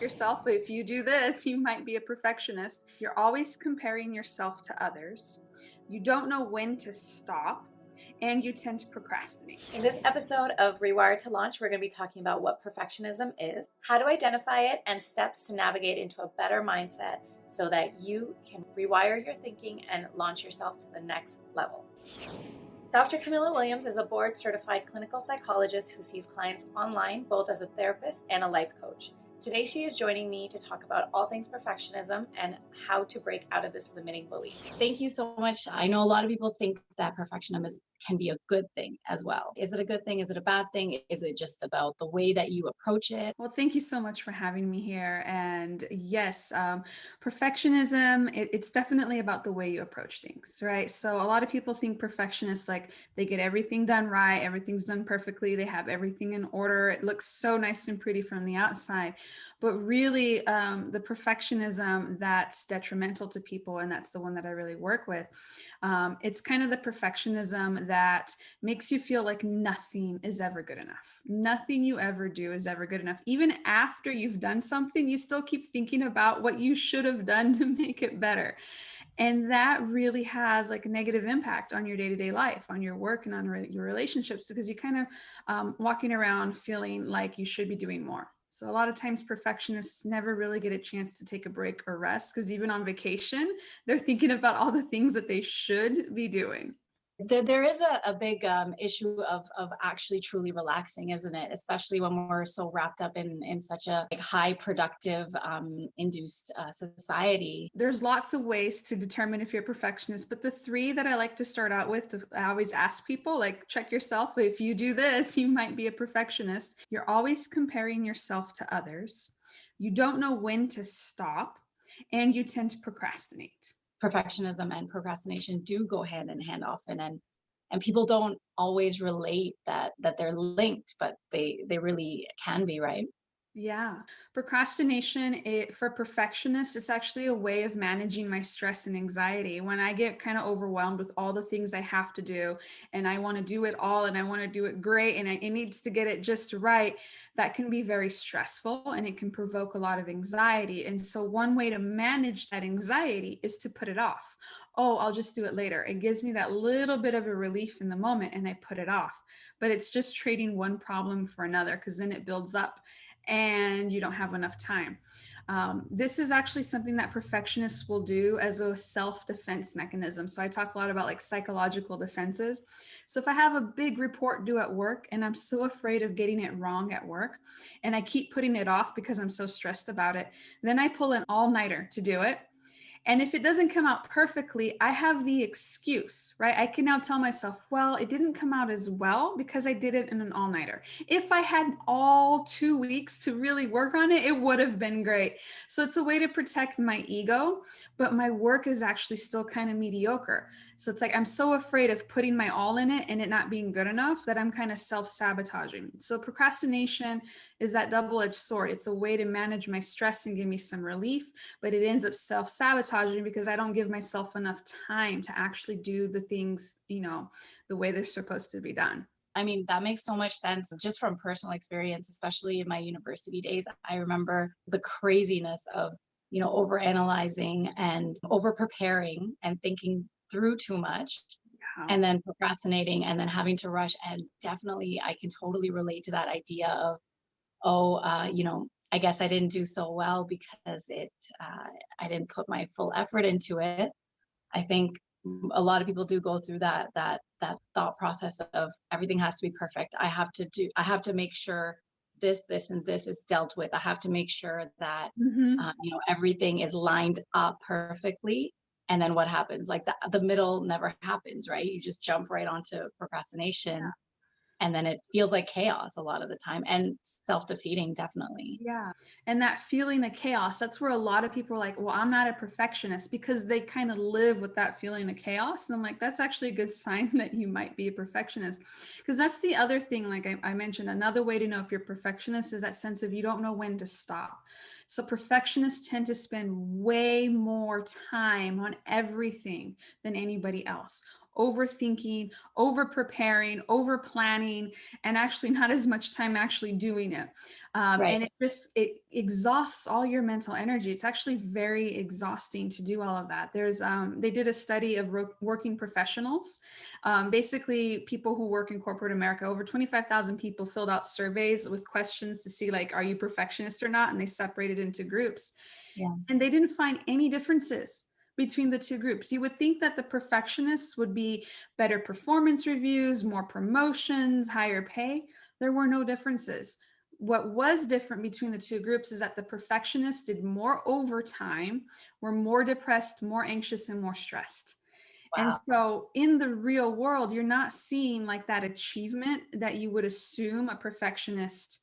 yourself. If you do this, you might be a perfectionist. You're always comparing yourself to others. You don't know when to stop, and you tend to procrastinate. In this episode of Rewired to Launch, we're going to be talking about what perfectionism is, how to identify it, and steps to navigate into a better mindset so that you can rewire your thinking and launch yourself to the next level. Dr. Camila Williams is a board-certified clinical psychologist who sees clients online, both as a therapist and a life coach. Today, she is joining me to talk about all things perfectionism and how to break out of this limiting belief. Thank you so much. I know a lot of people think that perfectionism can be a good thing as well. Is it a good thing? Is it a bad thing? Is it just about the way that you approach it? Well, thank you so much for having me here. And yes, perfectionism, it's definitely about the way you approach things, right? So a lot of people think perfectionists, like they get everything done right, everything's done perfectly, they have everything in order, it looks so nice and pretty from the outside. But really, the perfectionism that's detrimental to people, and that's the one that I really work with, it's kind of the perfectionism that makes you feel like nothing is ever good enough. Nothing you ever do is ever good enough. Even after you've done something, you still keep thinking about what you should have done to make it better. And that really has like a negative impact on your day-to-day life, on your work and on your relationships, because you kind of walking around feeling like you should be doing more. So a lot of times perfectionists never really get a chance to take a break or rest, because even on vacation, they're thinking about all the things that they should be doing. There is a big issue of actually truly relaxing, isn't it? Especially when we're so wrapped up in such a high productive induced society. There's lots of ways to determine if you're a perfectionist, but the three that I like to start out with, I always ask people, like, check yourself. If you do this, you might be a perfectionist. You're always comparing yourself to others. You don't know when to stop, and you tend to procrastinate. Perfectionism and procrastination do go hand in hand often, and people don't always relate that they're linked, but they really can be, right? Yeah. Procrastination, for perfectionists, it's actually a way of managing my stress and anxiety. When I get kind of overwhelmed with all the things I have to do, and I want to do it all, and I want to do it great, and it needs to get it just right, that can be very stressful and it can provoke a lot of anxiety. And so one way to manage that anxiety is to put it off. Oh, I'll just do it later. It gives me that little bit of a relief in the moment, and I put it off. But it's just trading one problem for another, because then it builds up and you don't have enough time. This is actually something that perfectionists will do as a self-defense mechanism. So I talk a lot about like psychological defenses. So if I have a big report due at work and I'm so afraid of getting it wrong at work, and I keep putting it off because I'm so stressed about it, then I pull an all-nighter to do it. And if it doesn't come out perfectly, I have the excuse, right? I can now tell myself, well, it didn't come out as well because I did it in an all-nighter. If I had all 2 weeks to really work on it, it would have been great. So it's a way to protect my ego, but my work is actually still kind of mediocre. So it's like I'm so afraid of putting my all in it and it not being good enough that I'm kind of self-sabotaging. So procrastination is that double-edged sword. It's a way to manage my stress and give me some relief, but it ends up self-sabotaging because I don't give myself enough time to actually do the things, the way they're supposed to be done. I mean, that makes so much sense just from personal experience, especially in my university days. I remember the craziness of, overanalyzing and over preparing and thinking through too much, Wow. and then procrastinating and then having to rush. And definitely, I can totally relate to that idea of, I guess I didn't do so well because I didn't put my full effort into it. I think a lot of people do go through that thought process of everything has to be perfect. I have to make sure this and this is dealt with. I have to make sure that Mhm. everything is lined up perfectly. And then what happens? Like the middle never happens, right? You just jump right onto procrastination, and then it feels like chaos a lot of the time, and self-defeating, definitely. Yeah. And that feeling of chaos, that's where a lot of people are like, well, I'm not a perfectionist, because they kind of live with that feeling of chaos. And I'm like, that's actually a good sign that you might be a perfectionist. Because that's the other thing, like I mentioned, another way to know if you're a perfectionist is that sense of you don't know when to stop. So perfectionists tend to spend way more time on everything than anybody else. overthinking, over preparing, over planning, and actually not as much time actually doing it. Right. And it exhausts all your mental energy. It's actually very exhausting to do all of that. They did a study of working professionals, basically people who work in corporate America. Over 25,000 people filled out surveys with questions to see, like, are you perfectionist or not? And they separated into groups. Yeah. And they didn't find any differences between the two groups. You would think that the perfectionists would be better performance reviews, more promotions, higher pay. There were no differences. What was different between the two groups is that the perfectionists did more overtime, were more depressed, more anxious, and more stressed. And Wow. so in the real world, you're not seeing like that achievement that you would assume a perfectionist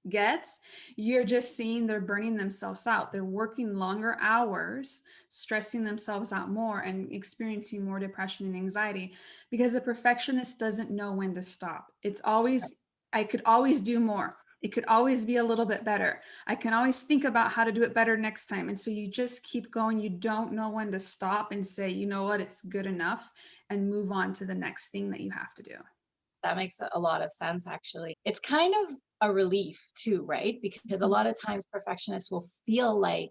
gets. You're just seeing they're burning themselves out. They're working longer hours, stressing themselves out more, and experiencing more depression and anxiety because a perfectionist doesn't know when to stop. It's always, I could always do more. It could always be a little bit better. I can always think about how to do it better next time. And so you just keep going. You don't know when to stop and say, you know what, it's good enough, and move on to the next thing that you have to do. That makes a lot of sense, actually. It's kind of a relief too, right? Because a lot of times perfectionists will feel like,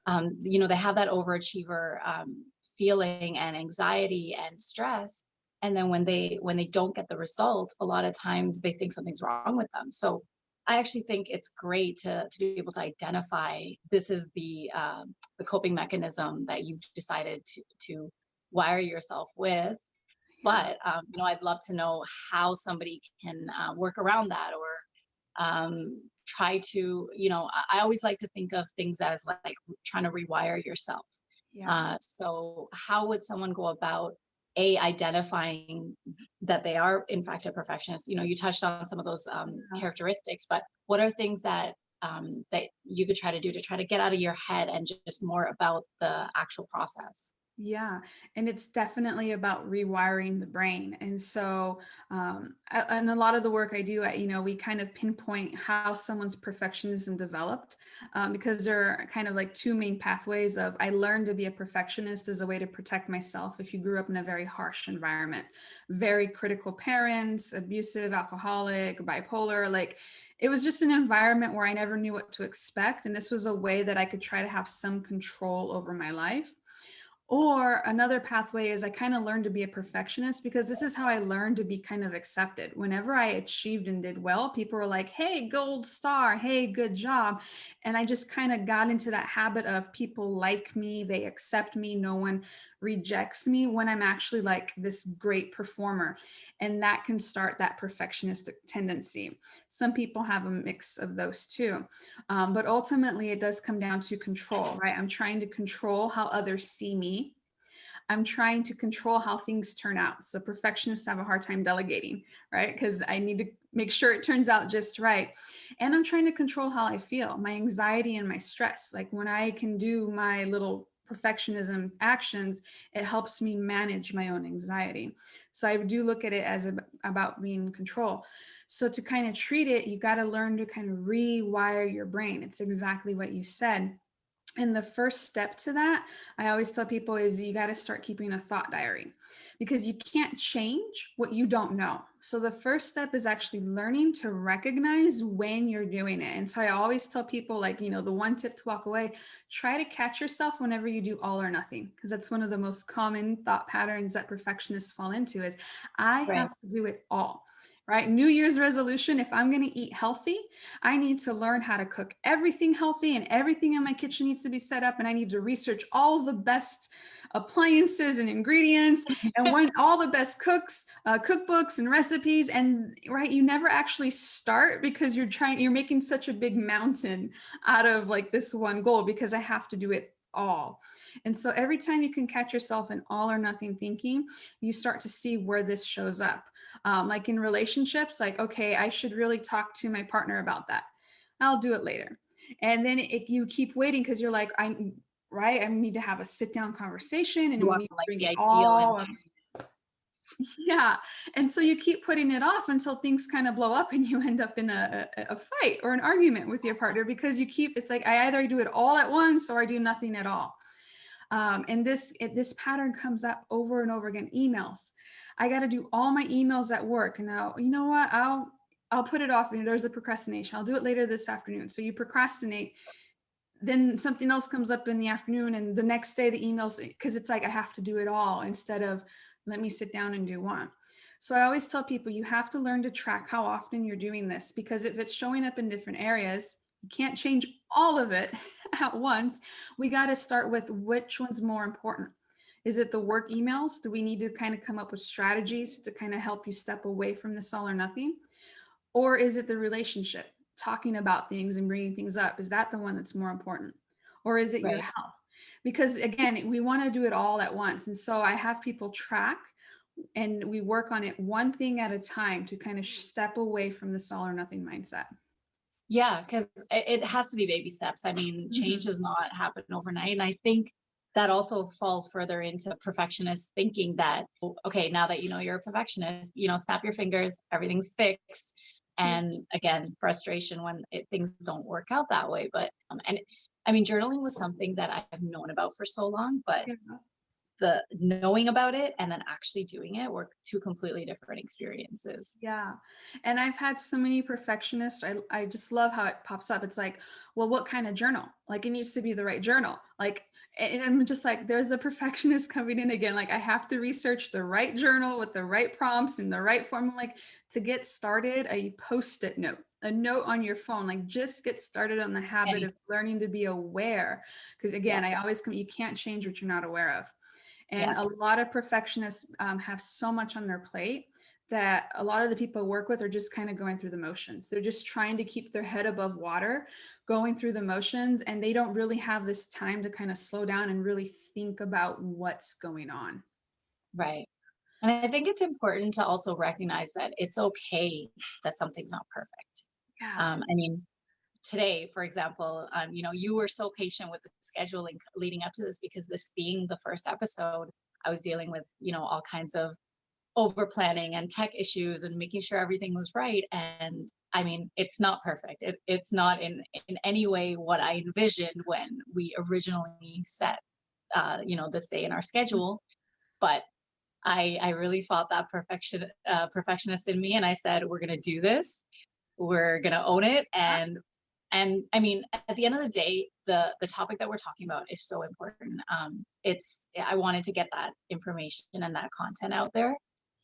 they have that overachiever feeling and anxiety and stress. And then when they don't get the result, a lot of times they think something's wrong with them. So I actually think it's great to be able to identify this is the coping mechanism that you've decided to wire yourself with. Yeah. But I'd love to know how somebody can work around that, or try to, I always like to think of things as like trying to rewire yourself. Yeah. So how would someone go about identifying that they are in fact a perfectionist? You touched on some of those Yeah. characteristics, but what are things that you could try to do to try to get out of your head and just more about the actual process? Yeah, and it's definitely about rewiring the brain. And so, and a lot of the work I do, we kind of pinpoint how someone's perfectionism developed, because there are kind of like two main pathways of I learned to be a perfectionist as a way to protect myself. If you grew up in a very harsh environment, very critical parents, abusive, alcoholic, bipolar, like it was just an environment where I never knew what to expect. And this was a way that I could try to have some control over my life. Or another pathway is I kind of learned to be a perfectionist because this is how I learned to be kind of accepted. Whenever I achieved and did well, people were like, hey, gold star, hey, good job. And I just kind of got into that habit of people like me, they accept me, no one rejects me when I'm actually like this great performer. And that can start that perfectionistic tendency. Some people have a mix of those too. But ultimately, it does come down to control, right? I'm trying to control how others see me. I'm trying to control how things turn out. So perfectionists have a hard time delegating, right? Because I need to make sure it turns out just right. And I'm trying to control how I feel, my anxiety and my stress. Like when I can do my little perfectionism actions, it helps me manage my own anxiety. So I do look at it as about being in control. So to kind of treat it, you got to learn to kind of rewire your brain. It's exactly what you said. And the first step to that, I always tell people, is you got to start keeping a thought diary because you can't change what you don't know. So the first step is actually learning to recognize when you're doing it. And so I always tell people, like, the one tip to walk away, try to catch yourself whenever you do all or nothing, because that's one of the most common thought patterns that perfectionists fall into is I Right. have to do it all. Right? New Year's resolution, if I'm going to eat healthy, I need to learn how to cook everything healthy and everything in my kitchen needs to be set up. And I need to research all the best appliances and ingredients and all the best cookbooks and recipes. And right, you never actually start because you're making such a big mountain out of like this one goal because I have to do it all. And so every time you can catch yourself in all or nothing thinking, you start to see where this shows up. Like in relationships, like, okay, I should really talk to my partner about that. I'll do it later. And then you keep waiting because you're like, right, I need to have a sit down conversation and You we want need to like bring the it ideal all. environment. Yeah. And so you keep putting it off until things kind of blow up and you end up in a fight or an argument with your partner because it's like, I either do it all at once or I do nothing at all. And this pattern comes up over and over again. Emails. I got to do all my emails at work. And now, you know what? I'll put it off. There's a procrastination. I'll do it later this afternoon. So you procrastinate, then something else comes up in the afternoon, and the next day the emails, because it's like I have to do it all instead of let me sit down and do one. So I always tell people you have to learn to track how often you're doing this, because if it's showing up in different areas, you can't change all of it at once. We got to start with which one's more important. Is it the work emails? Do we need to kind of come up with strategies to kind of help you step away from this all or nothing? Or is it the relationship, talking about things and bringing things up? Is that the one that's more important? Or is it your Right. health? Because again, we want to do it all at once. And so I have people track and we work on it one thing at a time to kind of step away from this all or nothing mindset. Yeah, because it has to be baby steps. I mean, change Mhm. does not happen overnight. And I think that also falls further into perfectionist thinking that, okay, now that you know you're a perfectionist, snap your fingers, everything's fixed. Yeah. And again, frustration when things don't work out that way. But, and I mean, journaling was something that I have known about for so long, but Yeah. the knowing about it and then actually doing it were two completely different experiences. Yeah. And I've had so many perfectionists. I just love how it pops up. It's like, well, what kind of journal? Like it needs to be the right journal. Like, and I'm just like, there's the perfectionist coming in again. Like I have to research the right journal with the right prompts and the right form. I'm like, to get started, a post-it note, a note on your phone, like just get started on the habit Any, of learning to be aware. Because yeah, again, I always come, you can't change what you're not aware of. And yeah, a lot of perfectionists have so much on their plate that a lot of the people I work with are just kind of going through the motions. They're just trying to keep their head above water, going through the motions, and they don't really have this time to kind of slow down and really think about what's going on. right. And I think it's important to also recognize that it's okay that something's not perfect. Yeah. I mean, today, for example, you were so patient with the scheduling leading up to this because this being the first episode, I was dealing with, all kinds of over planning and tech issues and making sure everything was right. And I mean, it's not perfect. It's not in any way what I envisioned when we originally set, this day in our schedule. But I really fought that perfectionist in me, and I said, "We're gonna do this. We're gonna own it." And I mean, at the end of the day, the topic that we're talking about is so important. It's I wanted to get that information and that content out there,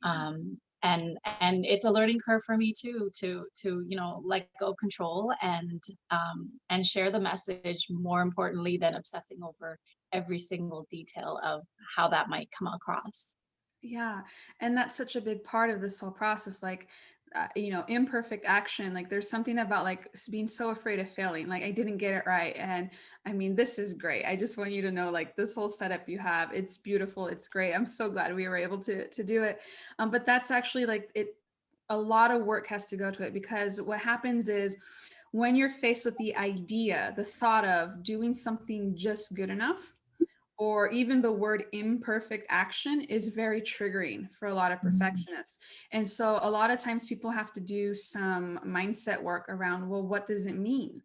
and it's a learning curve for me too to let go of control and share the message. More importantly than obsessing over every single detail of how that might come across. Yeah. And that's such a big part of this whole process. Like, imperfect action. Like, there's something about like being so afraid of failing. Like, I didn't get it right. And I mean, this is great. I just want you to know, like, this whole setup you have, it's beautiful. It's great. I'm so glad we were able to do it. But that's actually like it, a lot of work has to go to it, because what happens is when you're faced with the idea, the thought of doing something just good enough, or even the word imperfect action is very triggering for a lot of Mhm. perfectionists. And so a lot of times people have to do some mindset work around, well, what does it mean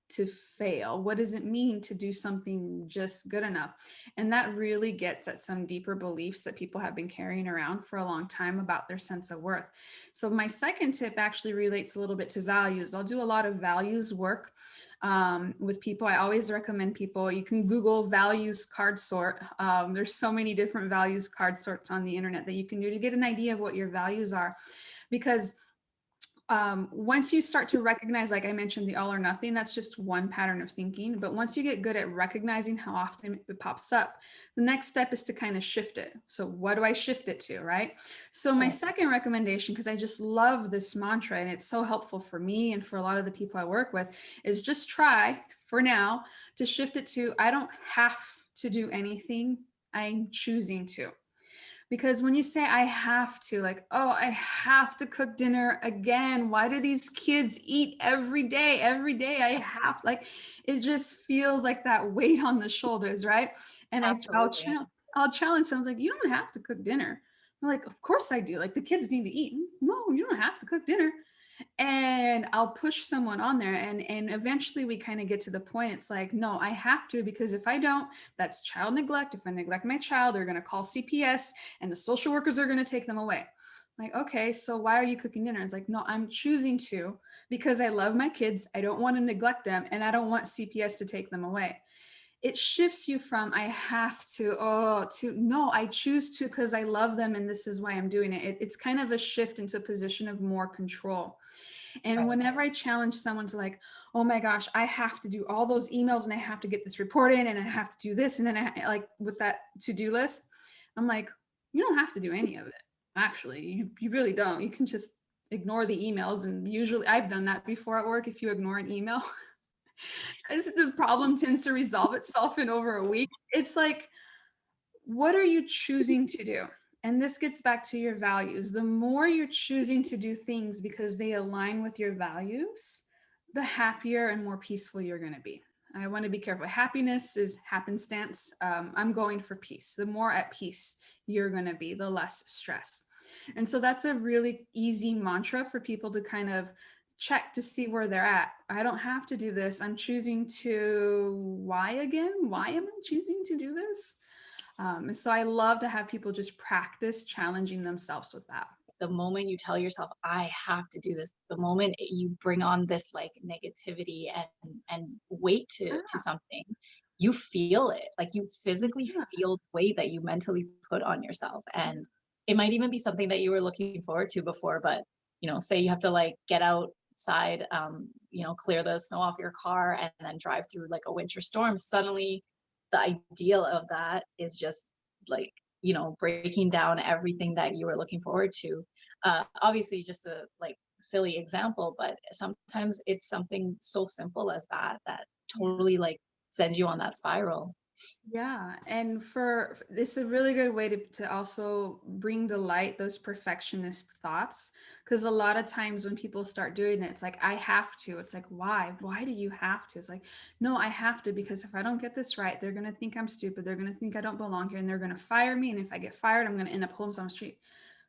to fail? What does it mean to do something just good enough? And that really gets at some deeper beliefs that people have been carrying around for a long time about their sense of worth. So my second tip actually relates a little bit to values. I'll do a lot of values work with people. I always recommend people, you can Google values card sort. There's so many different values card sorts on the internet that you can do to get an idea of what your values are. Because once you start to recognize, like I mentioned, the all or nothing, that's just one pattern of thinking. But once you get good at recognizing how often it pops up, the next step is to kind of shift it. So, what do I shift it to, right? So, my Right. second recommendation, because I just love this mantra and it's so helpful for me and for a lot of the people I work with, is just try for now to shift it to I don't have to do anything, I'm choosing to. Because when you say I have to, like, oh, I have to cook dinner again. Why do these kids eat every day? Every day I have, like, it just feels like that weight on the shoulders, right? And Absolutely. I'll challenge someone like, you don't have to cook dinner. I'm like, of course I do. Like the kids need to eat. No, you don't have to cook dinner. and I'll push someone on there, and eventually we kind of get to the point, it's like, no, I have to, because if I don't, that's child neglect. If I neglect my child, they're going to call CPS and the social workers are going to take them away. Like, okay, so why are you cooking dinner? It's like, no, I'm choosing to, because I love my kids, I don't want to neglect them, and I don't want CPS to take them away. It shifts you from I have to, oh, to no, I choose to because I love them and this is why I'm doing it. It's kind of a shift into a position of more control. And Right. whenever I challenge someone to like, oh my gosh, I have to do all those emails and I have to get this report in and I have to do this. And then I like with that to-do list, I'm like, you don't have to do any of it. Actually, you really don't. You can just ignore the emails. And usually I've done that before at work. If you ignore an email, as the problem tends to resolve itself in over a week. It's like, what are you choosing to do? And this gets back to your values. The more you're choosing to do things because they align with your values, the happier and more peaceful you're going to be. I want to be careful. Happiness is happenstance. I'm going for peace. The more at peace you're going to be, the less stress. And so that's a really easy mantra for people to kind of check to see where they're at. I don't have to do this. I'm choosing to, why again? Why am I choosing to do this? So I love to have people just practice challenging themselves with that. The moment you tell yourself, I have to do this, the moment you bring on this like negativity and weight to Yeah, something, you feel it. Like you physically yeah, feel the weight that you mentally put on yourself. And it might even be something that you were looking forward to before, but say you have to like get outside, clear the snow off your car and then drive through like a winter storm. Suddenly the ideal of that is just like breaking down everything that you were looking forward to. Obviously, just a like silly example, but sometimes it's something so simple as that yeah. totally like sends you on that spiral. Yeah, and for this is a really good way to also bring to light those perfectionist thoughts, because a lot of times when people start doing it, it's like I have to. It's like, why do you have to? It's like, no, I have to, because if I don't get this right, they're gonna think I'm stupid, they're gonna think I don't belong here, and they're gonna fire me, and if I get fired, I'm gonna end up homeless on the street.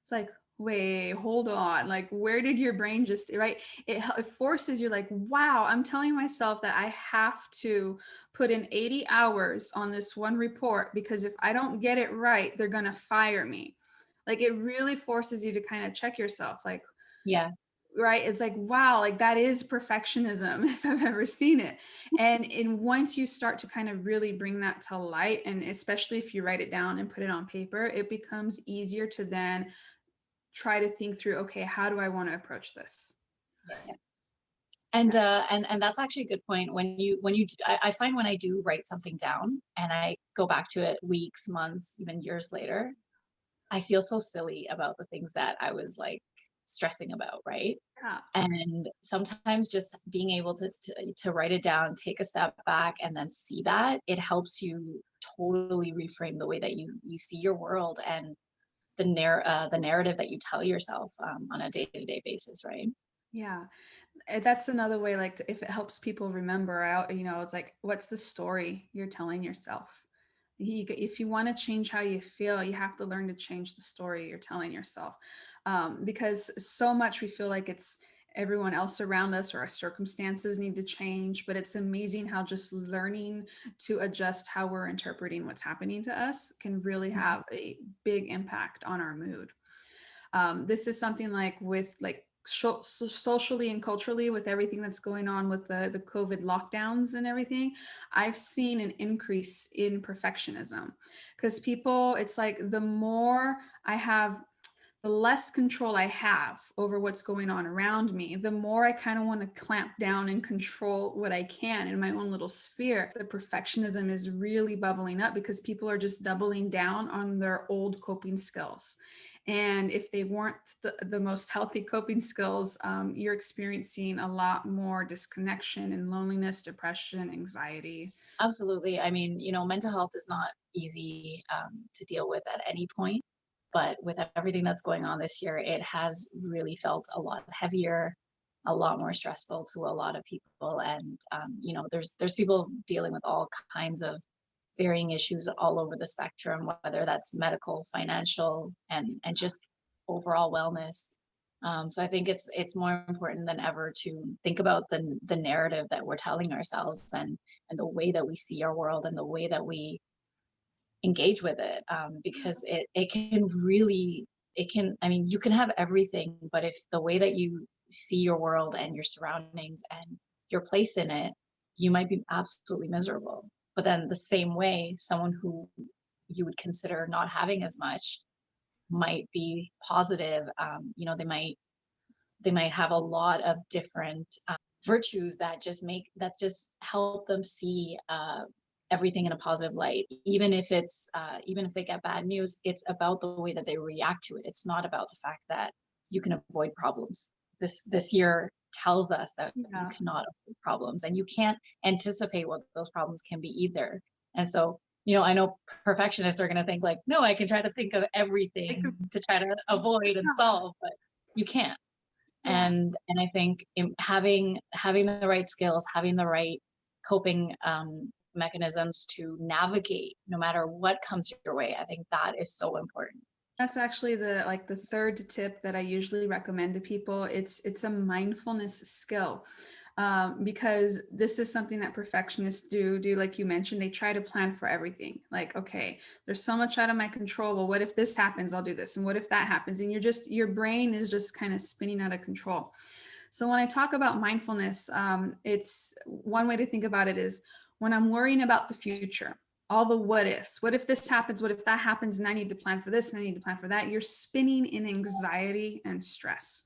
It's like, wait, hold on. Like, where did your brain just, right? It forces you, like, wow, I'm telling myself that I have to put in 80 hours on this one report because if I don't get it right, they're going to fire me. Like, it really forces you to kind of check yourself. Like, Yeah, right, it's like, wow, like that is perfectionism if I've ever seen it. And once you start to kind of really bring that to light, and especially if you write it down and put it on paper, it becomes easier to then try to think through, okay, how do I want to approach this? yeah. And that's actually a good point. I find when I do write something down and I go back to it weeks, months, even years later, I feel so silly about the things that I was like stressing about, right? Yeah, And sometimes just being able to write it down, take a step back, and then see that, it helps you totally reframe the way that you see your world and the narrative that you tell yourself on a day-to-day basis, right? yeah. That's another way, like if it helps people remember out, it's like, what's the story you're telling yourself? If you want to change how you feel, you have to learn to change the story you're telling yourself. Because so much we feel like it's everyone else around us or our circumstances need to change, but it's amazing how just learning to adjust how we're interpreting what's happening to us can really Mhm. have a big impact on our mood. This is something like with like socially and culturally, with everything that's going on with the COVID lockdowns and everything, I've seen an increase in perfectionism, because people, it's like the more I have, the less control I have over what's going on around me, the more I kind of want to clamp down and control what I can in my own little sphere. The perfectionism is really bubbling up because people are just doubling down on their old coping skills. And if they weren't the most healthy coping skills, you're experiencing a lot more disconnection and loneliness, depression, anxiety. Absolutely. I mean, mental health is not easy to deal with at any point, but with everything that's going on this year, it has really felt a lot heavier, a lot more stressful to a lot of people. And there's people dealing with all kinds of varying issues all over the spectrum, whether that's medical, financial, and just overall wellness. So I think it's more important than ever to think about the narrative that we're telling ourselves, and the way that we see our world and the way that we engage with it, because it can really, it can, I mean, you can have everything, but if the way that you see your world and your surroundings and your place in it, you might be absolutely miserable. But then the same way, someone who you would consider not having as much might be positive. They might have a lot of different virtues that just help them see everything in a positive light. Even if it's even if they get bad news, it's about the way that they react to it. It's not about the fact that you can avoid problems. This year tells us that you Yeah. cannot avoid problems, and you can't anticipate what those problems can be either. And so, I know perfectionists are going to think like, no, I can try to think of Like, everything to try to avoid and solve, but you can't. yeah. And I think having the right skills, having the right coping mechanisms to navigate no matter what comes your way, I think that is so important. That's actually the third tip that I usually recommend to people. It's a mindfulness skill. Because this is something that perfectionists do like you mentioned. They try to plan for everything, like, okay, there's so much out of my control. Well, what if this happens? I'll do this. And what if that happens? And your brain is just kind of spinning out of control. So when I talk about mindfulness, it's one way to think about it is when I'm worrying about the future, all the what ifs. What if this happens? What if that happens? And I need to plan for this and I need to plan for that. You're spinning in anxiety and stress.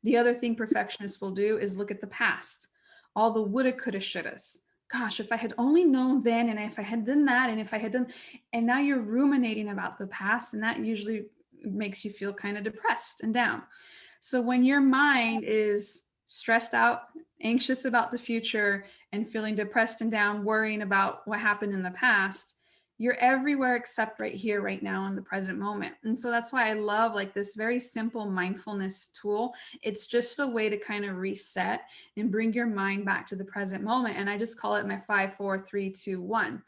The other thing perfectionists will do is look at the past, all the woulda, coulda, shouldas. Gosh, if I had only known then, and if I had done that, and if I had done, and now you're ruminating about the past, and that usually makes you feel kind of depressed and down. So when your mind is stressed out, anxious about the future, and feeling depressed and down, worrying about what happened in the past, you're everywhere except right here, right now, in the present moment. And so that's why I love like this very simple mindfulness tool. It's just a way to kind of reset and bring your mind back to the present moment. And I just call it my 5, 4, 3, 2, 1.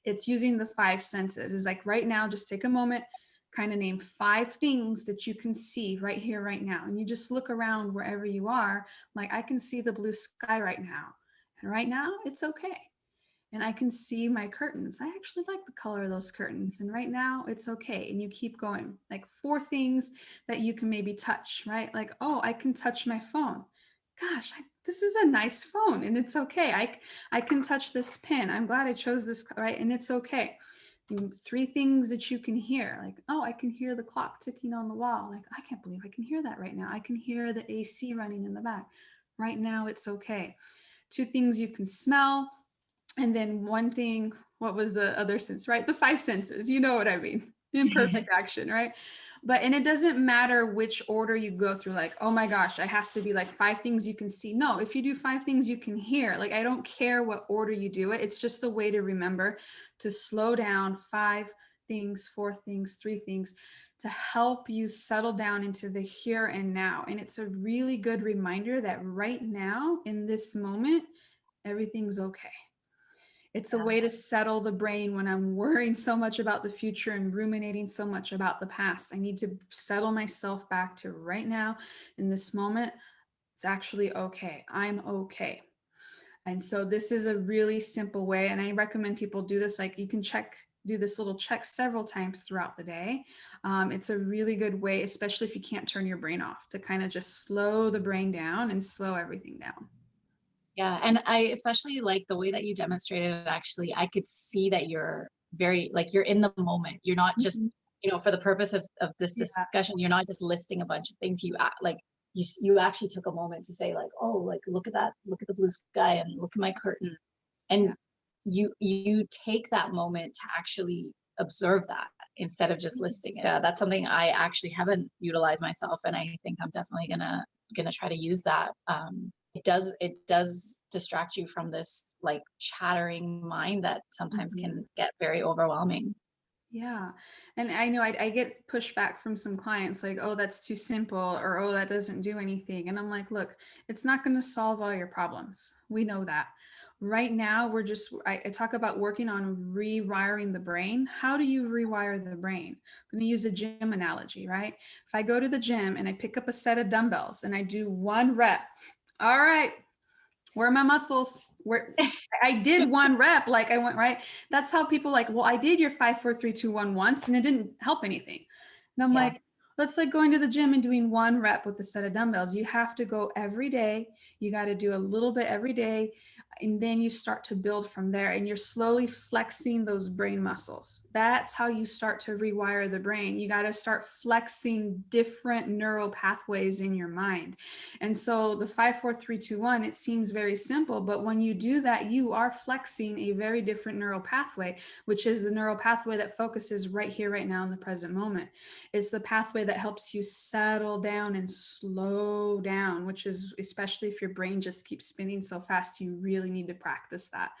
It's using the five senses. It's like right now, just take a moment, kind of name five things that you can see right here, right now. And you just look around wherever you are. Like, I can see the blue sky right now. And right now, it's okay. And I can see my curtains. I actually like the color of those curtains. And right now, it's okay. And you keep going. Like four things that you can maybe touch, right? Like, oh, I can touch my phone. Gosh, this is a nice phone and it's okay. I can touch this pen. I'm glad I chose this, right? And it's okay. Three things that you can hear, like, oh, I can hear the clock ticking on the wall. Like, I can't believe I can hear that right now. I can hear the AC running in the back. Right now, it's okay. Two things you can smell. And then one thing, what was the other sense, right? The five senses, you know what I mean? Imperfect action, right? But, and it doesn't matter which order you go through, like, oh my gosh, it has to be like five things you can see. No, if you do five things you can hear, like, I don't care what order you do it. It's just a way to remember to slow down. Five things, four things, three things, to help you settle down into the here and now. And it's a really good reminder that right now, in this moment, everything's okay. It's a way to settle the brain when I'm worrying so much about the future and ruminating so much about the past. I need to settle myself back to right now in this moment. It's actually okay. I'm okay. And so this is a really simple way. And I recommend people do this. Like, you can do this little check several times throughout the day. It's a really good way, especially if you can't turn your brain off, to kind of just slow the brain down and slow everything down. Yeah, and I especially like the way that you demonstrated it. Actually, I could see that you're very, like, you're in the moment. You're not just, Mhm. for the purpose of this Yeah. discussion, you're not just listing a bunch of things. Like, you actually took a moment to say like, oh, like, look at that, look at the blue sky, and look at my curtain, Yeah. and you take that moment to actually observe that instead of just listing it. Yeah, that's something I actually haven't utilized myself, and I think I'm definitely gonna try to use that. It does distract you from this like chattering mind that sometimes Mhm. can get very overwhelming. Yeah. And I know I get pushback from some clients like, oh, that's too simple, or oh, that doesn't do anything. And I'm like, look, it's not going to solve all your problems. We know that. Right now, I talk about working on rewiring the brain. How do you rewire the brain? I'm going to use a gym analogy, right? If I go to the gym and I pick up a set of dumbbells and I do 1 rep, all right, where are my muscles? Where I did 1 rep, like I went right. That's how people like, well, I did your 5, 4, 3, 2, 1 once and it didn't help anything. And I'm Yeah. like, that's like going to the gym and doing 1 rep with a set of dumbbells. You have to go every day. You got to do a little bit every day. And then you start to build from there and you're slowly flexing those brain muscles. That's how you start to rewire the brain. You got to start flexing different neural pathways in your mind. And so the 5, 4, 3, 2, 1, it seems very simple, but when you do that, you are flexing a very different neural pathway, which is the neural pathway that focuses right here, right now in the present moment. It's the pathway that helps you settle down and slow down, which is especially if your brain just keeps spinning so fast, you really need to practice that.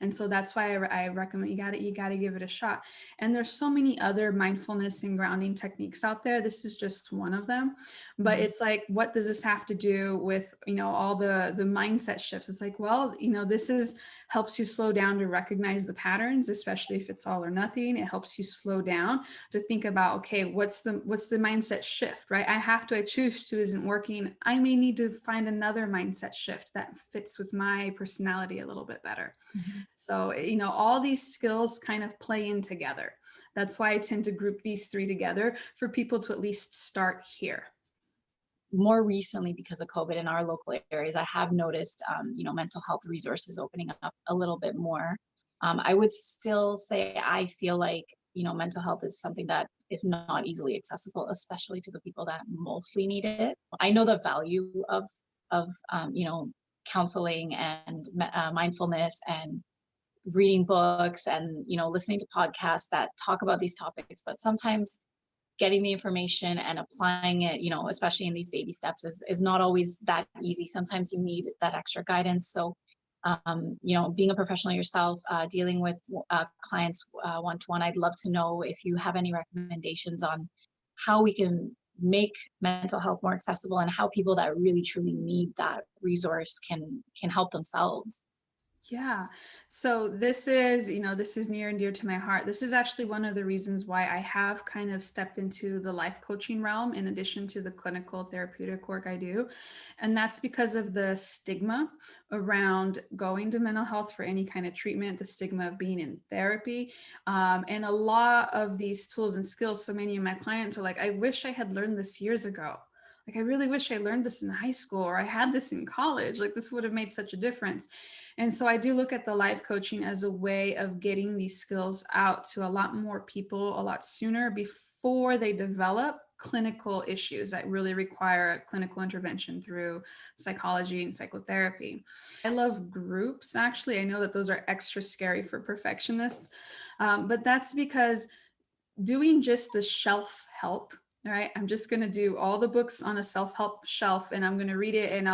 And so that's why I recommend you got to give it a shot. And there's so many other mindfulness and grounding techniques out there. This is just one of them, but Mhm. it's like, what does this have to do with, all the mindset shifts? It's like, well, this is helps you slow down to recognize the patterns, especially if it's all or nothing. It helps you slow down to think about, okay, what's the mindset shift, right? I choose to isn't working. I may need to find another mindset shift that fits with my personality a little bit better. Mhm. So, all these skills kind of play in together. That's why I tend to group these three together for people to at least start here. More recently, because of COVID in our local areas, I have noticed, mental health resources opening up a little bit more. I would still say I feel like, mental health is something that is not easily accessible, especially to the people that mostly need it. I know the value of counseling and mindfulness and reading books and, listening to podcasts that talk about these topics, but sometimes getting the information and applying it, especially in these baby steps is not always that easy. Sometimes you need that extra guidance. So, being a professional yourself, dealing with clients one-to-one, I'd love to know if you have any recommendations on how we can make mental health more accessible and how people that really truly need that resource can help themselves. Yeah. So this is near and dear to my heart. This is actually one of the reasons why I have kind of stepped into the life coaching realm in addition to the clinical therapeutic work I do. And that's because of the stigma around going to mental health for any kind of treatment, the stigma of being in therapy. And a lot of these tools and skills, so many of my clients are like, I wish I had learned this years ago. Like, I really wish I learned this in high school or I had this in college. Like, this would have made such a difference. And so I do look at the life coaching as a way of getting these skills out to a lot more people a lot sooner before they develop clinical issues that really require clinical intervention through psychology and psychotherapy. I love groups, actually. I know that those are extra scary for perfectionists, but that's because doing just the shelf help. All right, I'm just going to do all the books on a self-help shelf and I'm going to read it and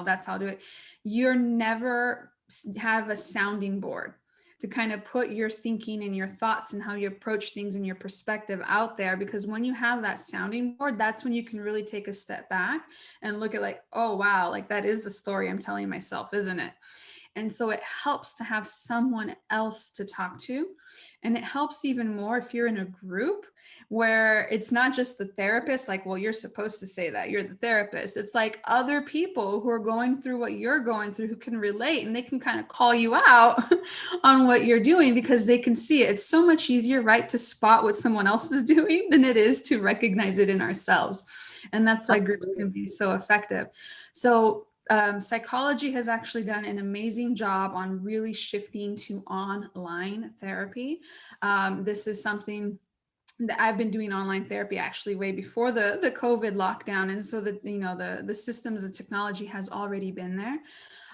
that's how I'll do it. You're never have a sounding board to kind of put your thinking and your thoughts and how you approach things and your perspective out there, because when you have that sounding board, that's when you can really take a step back and look at like, oh wow, like that is the story I'm telling myself, isn't it? And so it helps to have someone else to talk to. And it helps even more if you're in a group where it's not just the therapist, like, well, you're supposed to say that you're the therapist. It's like other people who are going through what you're going through who can relate and they can kind of call you out on what you're doing because they can see it. It's so much easier, right, to spot what someone else is doing than it is to recognize it in ourselves. And that's why groups Absolutely. can be so effective. So psychology has actually done an amazing job on really shifting to online therapy. This is something that I've been doing online therapy actually way before the COVID lockdown, and so that the systems and technology has already been there.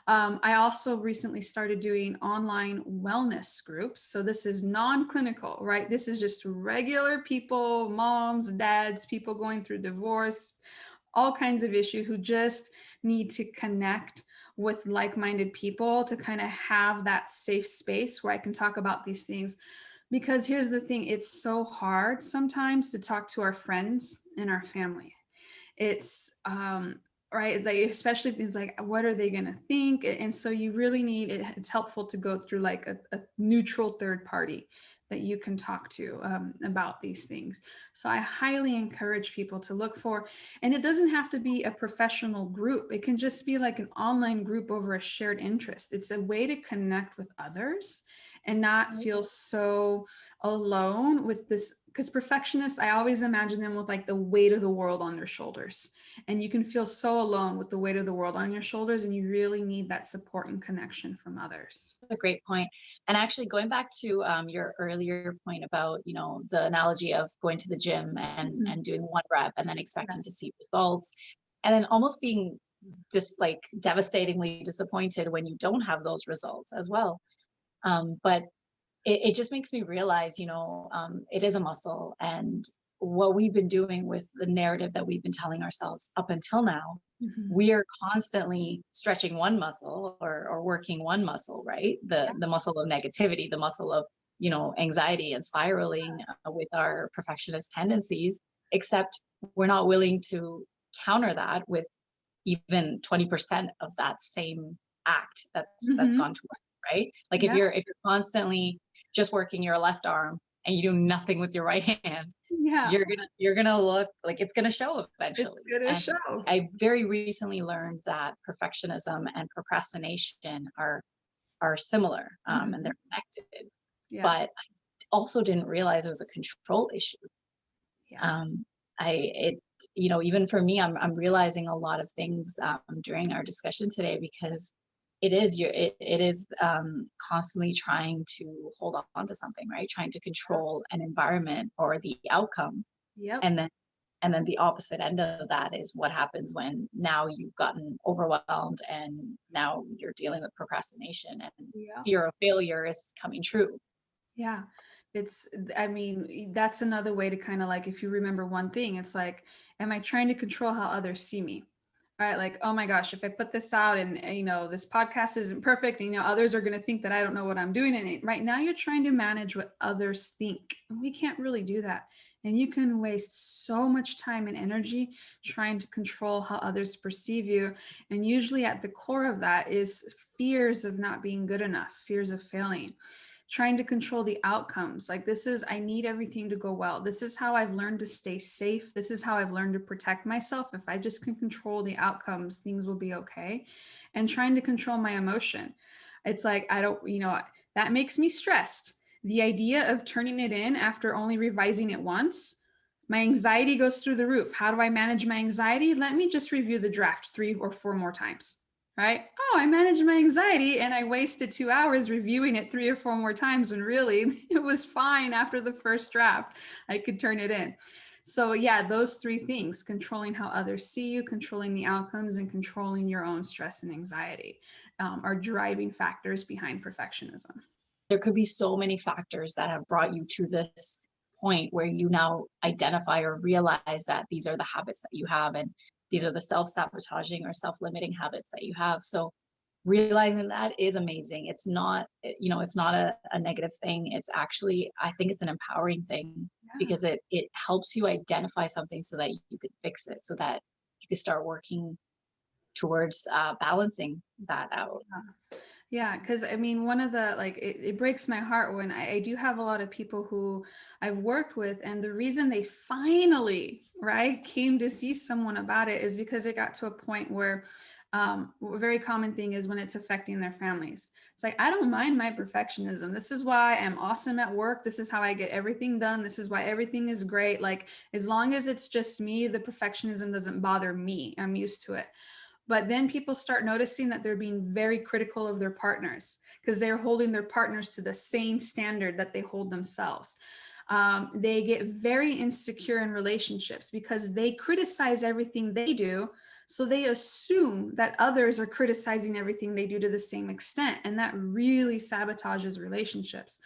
I also recently started doing online wellness groups. So this is non-clinical, right? This is just regular people, moms, dads, people going through divorce, all kinds of issues who just need to connect with like-minded people to kind of have that safe space where I can talk about these things. Because here's the thing, it's so hard sometimes to talk to our friends and our family. It's right? Like, especially things like, what are they going to think? And so you really need it. It's helpful to go through like a neutral third party that you can talk to about these things. So I highly encourage people to look for, and it doesn't have to be a professional group. It can just be like an online group over a shared interest. It's a way to connect with others and not feel so alone with this. Because perfectionists, I always imagine them with like the weight of the world on their shoulders, and you can feel so alone with the weight of the world on your shoulders, and you really need that support and connection from others. That's a great point. And actually, going back to your earlier point about, the analogy of going to the gym Mhm. and doing one rep and then Yeah. expecting to see results, and then almost being just like devastatingly disappointed when you don't have those results as well. But it just makes me realize, it is a muscle. And what we've been doing with the narrative that we've been telling ourselves up until now, Mhm. we are constantly stretching one muscle or working one muscle, right? The muscle of negativity, the muscle of, anxiety and spiraling with our perfectionist tendencies, except we're not willing to counter that with even 20% of that same act that's Mhm. gone to work, right? Like if Yeah. you're constantly just working your left arm and you do nothing with your right hand, Yeah. you're gonna look like it's gonna show It's eventually. gonna And show. I very recently learned that perfectionism and procrastination are similar, and Mhm. they're connected. Yeah. But I also didn't realize it was a control issue. Yeah. um, it, even for me, I'm realizing a lot of things during our discussion today, because it is constantly trying to hold on to something, right? Trying to control an environment or the outcome. Yep. And then the opposite end of that is what happens when now you've gotten overwhelmed and now you're dealing with procrastination and Yeah. fear of failure is coming true. Yeah. It's, I mean, that's another way to kind of like, if you remember one thing, it's like, am I trying to control how others see me? Right? Like, oh my gosh, if I put this out and, this podcast isn't perfect, and, others are going to think that I don't know what I'm doing in it. Right now, you're trying to manage what others think. And we can't really do that. And you can waste so much time and energy trying to control how others perceive you. And usually at the core of that is fears of not being good enough, fears of failing, trying to control the outcomes. Like, this is, I need everything to go well. This is how I've learned to stay safe. This is how I've learned to protect myself. If I just can control the outcomes, things will be okay. And trying to control my emotion. It's like, I don't, that makes me stressed. The idea of turning it in after only revising it once, my anxiety goes through the roof. How do I manage my anxiety? Let me just review the draft 3 or 4 more times. Right? Oh, I managed my anxiety and I wasted 2 hours reviewing it 3 or 4 more times when really it was fine after the first draft. I could turn it in. So, yeah, those 3 things: controlling how others see you, controlling the outcomes, and controlling your own stress and anxiety are driving factors behind perfectionism. There could be so many factors that have brought you to this point where you now identify or realize that these are the habits that you have, and these are the self-sabotaging or self-limiting habits that you have. So realizing that is amazing. It's not, it's not a negative thing. It's actually, I think it's an empowering thing, Yeah. because it helps you identify something so that you could fix it, so that you could start working towards balancing that out. Yeah, because I mean, one of the like, it breaks my heart when I do have a lot of people who I've worked with, and the reason they finally, right, came to see someone about it is because it got to a point where a very common thing is when it's affecting their families. It's like, I don't mind my perfectionism. This is why I'm awesome at work. This is how I get everything done. This is why everything is great. Like, as long as it's just me, the perfectionism doesn't bother me. I'm used to it. But then people start noticing that they're being very critical of their partners because they're holding their partners to the same standard that they hold themselves. They get very insecure in relationships because they criticize everything they do. So they assume that others are criticizing everything they do to the same extent. And that really sabotages relationships.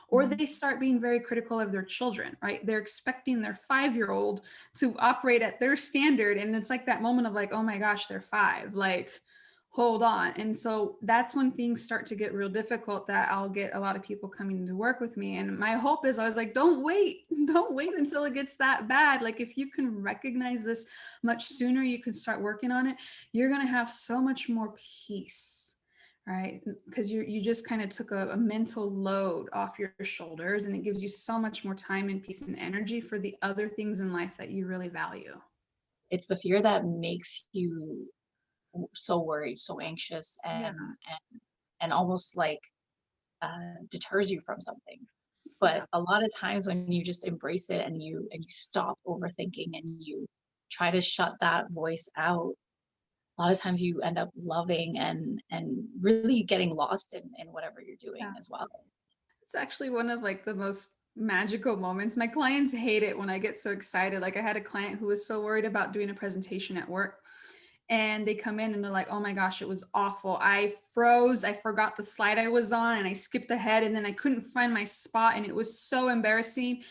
Or Mhm. they start being very critical of their children, right? They're expecting their 5 year old to operate at their standard. And it's like that moment of like, oh my gosh, they're 5. Like, hold on. And so that's when things start to get real difficult, that I'll get a lot of people coming to work with me. And my hope is, I was like, don't wait. Don't wait until it gets that bad. Like, if you can recognize this much sooner, you can start working on it. You're going to have so much more peace, right? Because you just kind of took a mental load off your shoulders, and it gives you so much more time and peace and energy for the other things in life that you really value. It's the fear that makes you so worried, so anxious, Yeah. and almost like deters you from something. Yeah. But a lot of times when you just embrace it, and you stop overthinking, and you try to shut that voice out, a lot of times you end up loving and really getting lost in whatever you're doing Yeah. as well. It's actually one of like the most magical moments. My clients hate it when I get so excited. Like, I had a client who was so worried about doing a presentation at work, and they come in and they're like, "Oh my gosh, it was awful. I froze. I forgot the slide I was on and I skipped ahead, and then I couldn't find my spot and it was so embarrassing."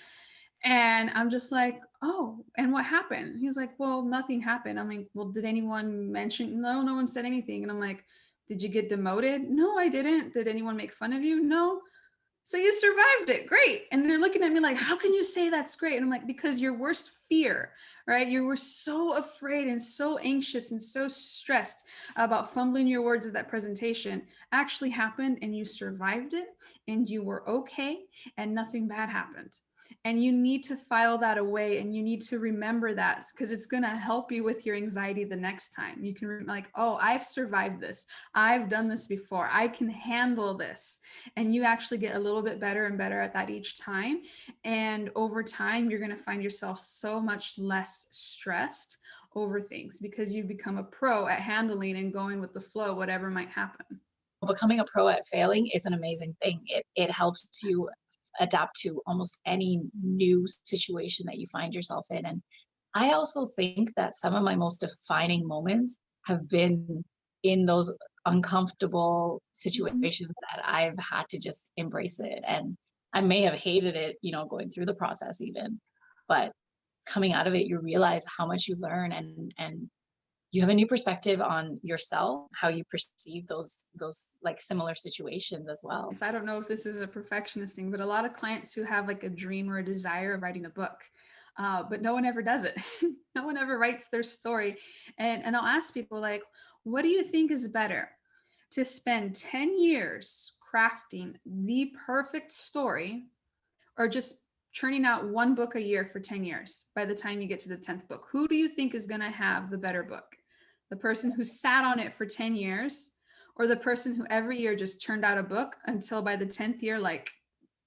And I'm just like, "Oh, and what happened?" He's like, "Well, nothing happened." I'm like, "Well, did anyone mention?" "No, no one said anything." And I'm like, "Did you get demoted?" "No, I didn't." "Did anyone make fun of you?" "No." "So you survived it. Great." And they're looking at me like, "How can you say that's great?" And I'm like, "Because your worst fear, right? You were so afraid and so anxious and so stressed about fumbling your words at that presentation actually happened, and you survived it, and you were okay, and nothing bad happened." And you need to file that away, and you need to remember that, because it's going to help you with your anxiety the next time. You can like, "Oh, I've survived this. I've done this before. I can handle this." And you actually get a little bit better and better at that each time. And over time, you're going to find yourself so much less stressed over things, because you've become a pro at handling and going with the flow, whatever might happen. Becoming a pro at failing is an amazing thing. It helps you adapt to almost any new situation that you find yourself in. And I also think that some of my most defining moments have been in those uncomfortable Mhm. situations that I've had to just embrace it. And I may have hated it, going through the process even, but coming out of it, you realize how much you learn, and you have a new perspective on yourself, how you perceive those like similar situations as well. So I don't know if this is a perfectionist thing, but a lot of clients who have like a dream or a desire of writing a book, but no one ever does it. No one ever writes their story. And I'll ask people like, "What do you think is better? To spend 10 years crafting the perfect story, or just churning out one book a year for 10 years by the time you get to the 10th book? Who do you think is going to have the better book? The person who sat on it for 10 years, or the person who every year just churned out a book until by the 10th year, like,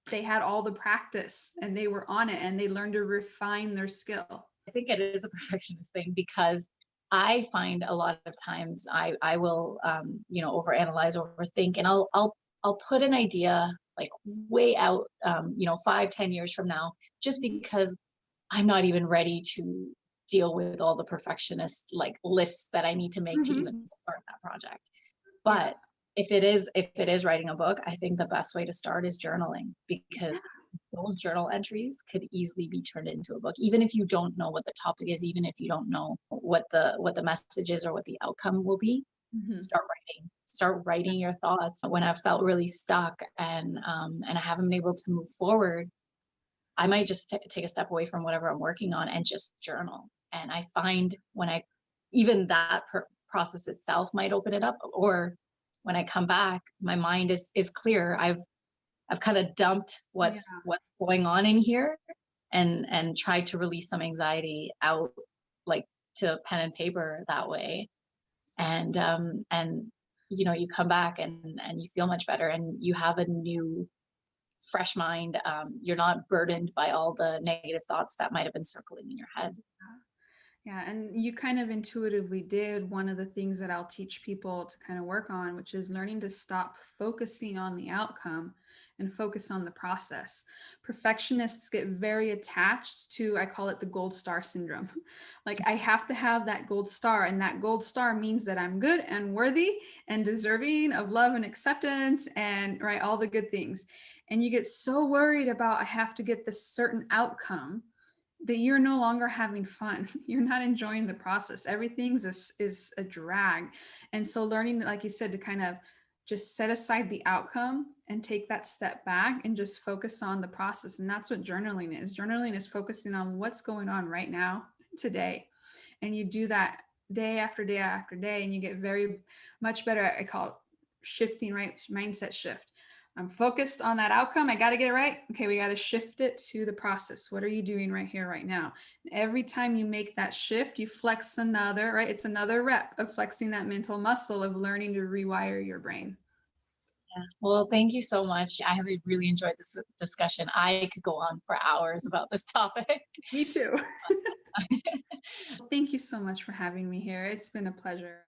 they had all the practice and they were on it and they learned to refine their skill?" I think it is a perfectionist thing because I find a lot of times I will overanalyze, overthink, and I'll put an idea like way out, 5, 10 years from now, just because I'm not even ready to deal with all the perfectionist like lists that I need to make to Mhm. even start that project. Yeah. But if it is writing a book, I think the best way to start is journaling, because those journal entries could easily be turned into a book. Even if you don't know what the topic is, even if you don't know what the message is or what the outcome will be, Mhm. start writing. Start Yeah. writing your thoughts. When I've felt really stuck and I haven't been able to move forward, I might just take a step away from whatever I'm working on and just journal. And I find when I even that process itself might open it up, or when I come back, my mind is clear. I've kind of dumped Yeah. what's going on in here, and tried to release some anxiety out, like to pen and paper that way. And you come back and you feel much better, and you have a new fresh mind. You're not burdened by all the negative thoughts that might have been circling in your head. Yeah, and you kind of intuitively did one of the things that I'll teach people to kind of work on, which is learning to stop focusing on the outcome and focus on the process. Perfectionists get very attached to, I call it the gold star syndrome. Like, I have to have that gold star, and that gold star means that I'm good and worthy and deserving of love and acceptance and, right, all the good things. And you get so worried about, I have to get this certain outcome, that you're no longer having fun. You're not enjoying the process. Everything's is a drag. And so learning, like you said, to kind of just set aside the outcome and take that step back and just focus on the process. And that's what journaling is. Journaling is focusing on what's going on right now, today. And you do that day after day after day, and you get very much better at, I call it shifting, right? Mindset shift. I'm focused on that outcome. I got to get it right. Okay, we got to shift it to the process. What are you doing right here, right now? Every time you make that shift, you flex another, right? It's another rep of flexing that mental muscle of learning to rewire your brain. Yeah. Well, thank you so much. I have really enjoyed this discussion. I could go on for hours about this topic. Me too. Thank you so much for having me here. It's been a pleasure.